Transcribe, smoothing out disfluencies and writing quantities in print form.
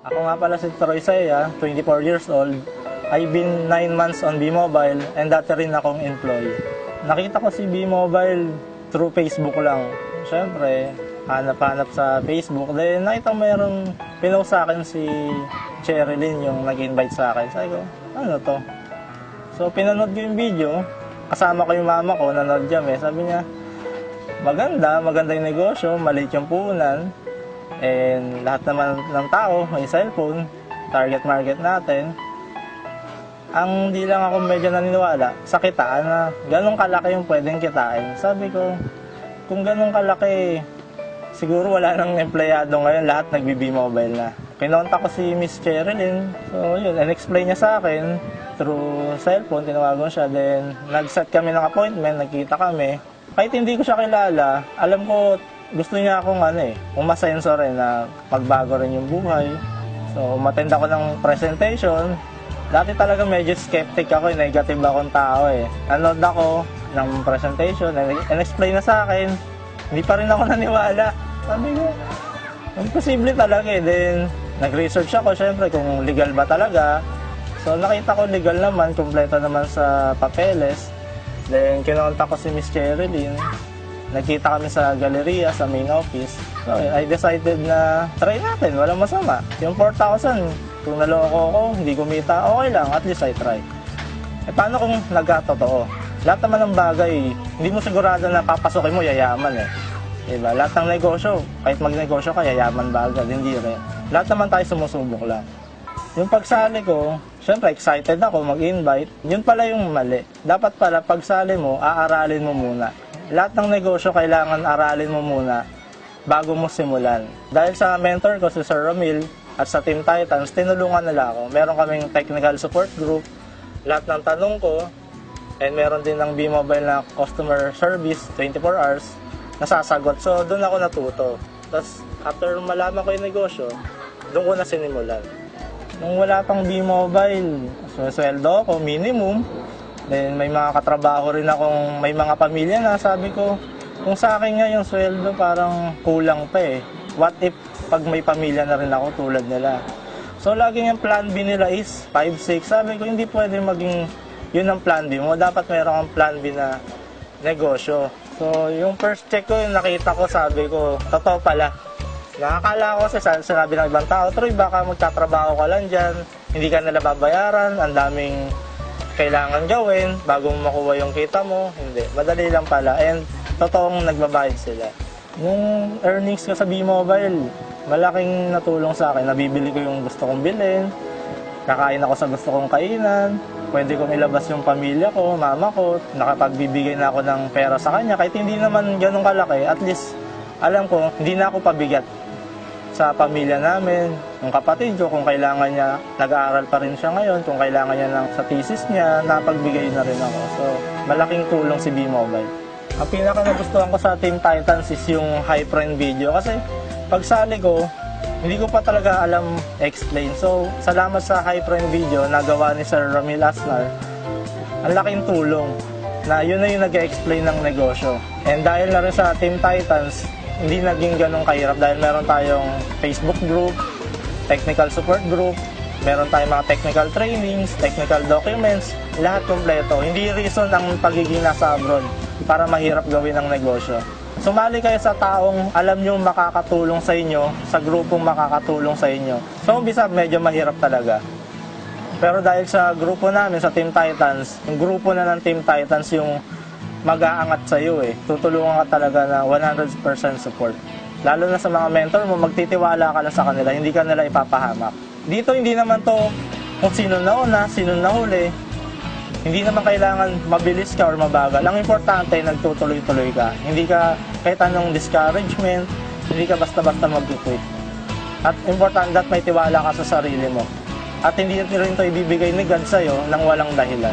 Ako nga pala si Troy Saya, 24 years old. I've been 9 months on B-Mobile and dati rin akong employee. Nakita ko si B-Mobile through Facebook lang. Siyempre, hanap-hanap sa Facebook. Then nakita ko mayroong pinost sa akin si Cherilyn yung nag-invite sa akin. Sabi ko, ano to? So pinanood ko yung video. Kasama ko yung mama ko, nanood kami. Sabi niya, maganda yung negosyo, maliit yung puhunan. And lahat naman ng tao may cellphone, target market natin. Ang di lang ako medyo naniniwala sa kitaan na ganun kalaki yung pwedeng kitain. Sabi ko, kung ganun kalaki, siguro wala nang empleyado ngayon, lahat nagbi-B-Mobile na. Kinontak ko si Miss Cherilyn, so yun, and-explain niya sa akin through cellphone, tinawagan siya. Then nag-set kami ng appointment, nagkita kami. Kahit hindi ko siya kilala, alam ko gusto niya akong umasenso rin na magbago rin yung buhay. So, umattend ako ng presentation. Dati talaga medyo skeptic ako, negative akong tao eh. Nanood ako ng presentation, and-explain na sa akin. Hindi pa rin ako naniwala. Sabi ko, imposible talaga eh. Then, nag-research ako syempre kung legal ba talaga. So, nakita ko legal naman, kumpleto naman sa papeles. Then, kinontak ko si Miss Cherilyn. Nagkita kami sa galleria, sa main office. So, I decided na try natin, walang masama. Yung 4,000, kung naloko ko, hindi kumita, okay lang, at least I try. Eh, paano kung nagkatotoo? Lahat naman ng bagay, hindi mo sigurado na papasukin mo, yayaman eh. Diba? Lahat ng negosyo, kahit magnegosyo ka, yayaman ba agad, hindi rin. Lahat naman tayo sumusubok lang. Yung pagsali ko, syempre excited ako mag-invite, yun pala yung mali. Dapat pala pagsali mo, aaralin mo muna. Lahat ng negosyo kailangan aralin mo muna bago mo simulan. Dahil sa mentor ko si Sir Romil at sa Team Titans, tinulungan nila ako. Meron kaming technical support group, lahat ng tanong ko, and meron din ng B-Mobile na customer service, 24 hours, nasasagot. So, doon ako natuto. Tapos, after malaman ko yung negosyo, doon ko na sinimulan. Nung wala pang B-Mobile, sweldo ko, minimum. Then may mga katrabaho rin akong may mga pamilya na, sabi ko, kung sa akin nga yung sweldo parang kulang pa eh. What if pag may pamilya na rin ako tulad nila? So laging yung plan B nila is 5-6. Sabi ko, hindi pwede maging yun ang plan B mo. Dapat meron kang plan B na negosyo. So yung first check ko, yung nakita ko, sabi ko, totoo pala. Nakakala ko kasi sinabi ng ibang tao, Troy, baka magtatrabaho ka lang dyan, hindi ka nila babayaran, ang daming kailangan gawin bago mo makuha yung kita mo. Hindi, madali lang pala. And totoong nagbabayad sila. Yung earnings ko sa B-Mobile, malaking natulong sa akin. Nabibili ko yung gusto kong bilhin, kakain ako sa gusto kong kainan, pwede kong ilabas yung pamilya ko, mama ko, nakapagbibigay na ako ng pera sa kanya. Kahit hindi naman ganun kalaki, at least alam ko, hindi na ako pabigat sa pamilya namin, yung kapatid ko, kung kailangan niya, nag-aaral pa rin siya ngayon, kung kailangan niya ng sa thesis niya, napagbigay na rin ako. So, malaking tulong si B-Mobile. Ang pinaka nagustuhan ko sa Team Titans is yung high friend video kasi pagsali ko, hindi ko pa talaga alam explain. So, salamat sa high friend video na gawa ni Sir Romil Asnar. Ang laking tulong na yun na yung nag-explain ng negosyo. And dahil na rin sa Team Titans, hindi naging ganong kahirap dahil meron tayong Facebook group, technical support group, meron tayong mga technical trainings, technical documents, lahat kompleto. Hindi reason ang pagiging nasa abroad para mahirap gawin ang negosyo. Sumali kayo sa taong alam nyo makakatulong sa inyo, sa grupong makakatulong sa inyo. So, umpisa medyo mahirap talaga. Pero dahil sa grupo namin, sa Team Titans, yung grupo na ng Team Titans yung mag-aangat sa iyo eh. Tutulungan ka talaga na 100% support. Lalo na sa mga mentor mo, magtitiwala ka lang sa kanila, hindi ka nila ipapahamak. Dito hindi naman to kung sino nauna, sino nahuli. Hindi naman kailangan mabilis ka or mabagal. Ang importante, nagtutuloy-tuloy ka. Hindi ka kahit anong discouragement, hindi ka basta-basta mag-quit. At importante that may tiwala ka sa sarili mo. At hindi rin ito ibibigay ni God sa'yo nang walang dahilan.